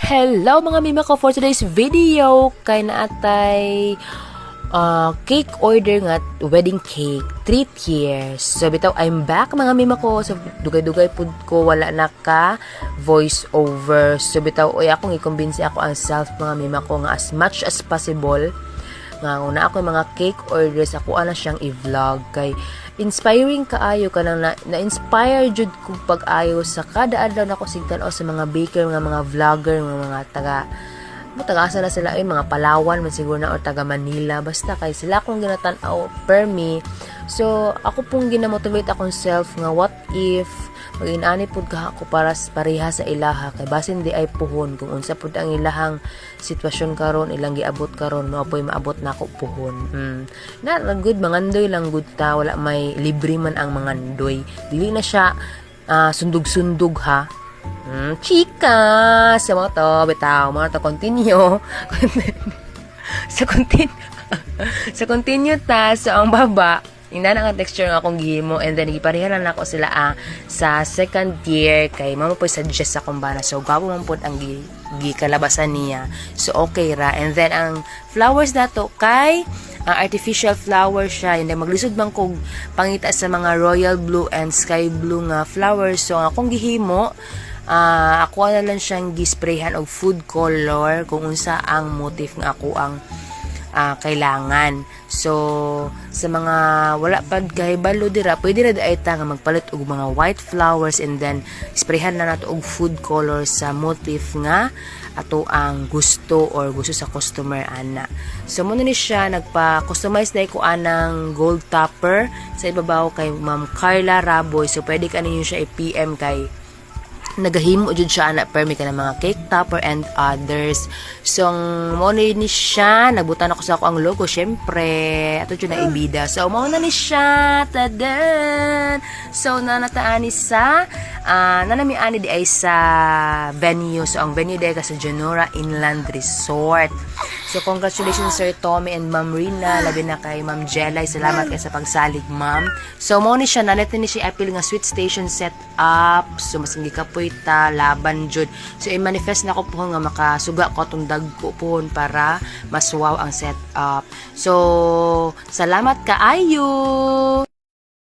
Hello mga mima ko, for today's video kay naatay cake order nga, wedding cake 3 years. So bitaw I'm back mga mima ko. So dugay-dugay pud ko wala na ka voice over. So bitaw oy akong i-convince ako ang self mga mima ko nga as much as possible nga una ako mga cake orders ako ana siyang i-vlog kay inspiring kaayo kanang na-inspire jud ko pag-ayo sa kada adlaw nako sigtan o sa mga baker mga vlogger mga taga-asa na sila ay mga Palawan man siguro na o taga Manila basta kay sila akong ginatan-aw per me. So ako pong ginamotivate akong self nga what if mag-inani pud ka ako para pareha sa ilaha kay basin di ay puhon kung unsa pud ang ilahang sitwasyon karon ilang giabot karon mao po'y maabot na ako puhon. Na good mangandoy lang good ta wala may libre man ang mangandoy. Dili na siya sundog-sundog ha. Chika sa mga to bitaw mga to continue sa continue ta sa ang baba ina na ang texture nga akong gihimo and then giparehanan nako sila sa second year kay mamo po suggest akong bana so gapo man pud ang gikalabasan niya so okay ra and then ang flowers nato kay artificial flower siya and then maglisod man kog pangita sa mga royal blue and sky blue nga flowers so ang akong gihimo ako na lang siyang gisprayhan og food color kung unsa ang motif nga ako ang kailangan. So sa mga wala pad kay balo dira pwede ra ay ta nga magpalit og mga white flowers and then sprayhan na nato og food color sa motif nga ato ang gusto or gusto sa customer ana. So mo ni siya nagpa-customize dai ko anang gold topper sa ibabaw kay Ma'am Carla Raboy. So pwede ka ninyo siya i-PM kay nagahimo jud siya ana permi ka ng mga cake topper and others. So mo ni siya nagbutan ako sa ako ang logo syempre ato jud na ibida. So mo na ni siya tadan. So nanataani sa nanami-ani di ay sa venue. So ang venue di sa Janora Inland Resort. So congratulations Sir Tommy and Ma'am Rina labi na kay Ma'am Jelay salamat kay sa pagsalig ma'am. So mo ni siya nalit ni siya appeal nga sweet station set up. So mas hindi kapoy ta laban jud. So i-manifest na ko po nga makasuga ko tong dagko po para mas wow ang set up. So salamat kaayo.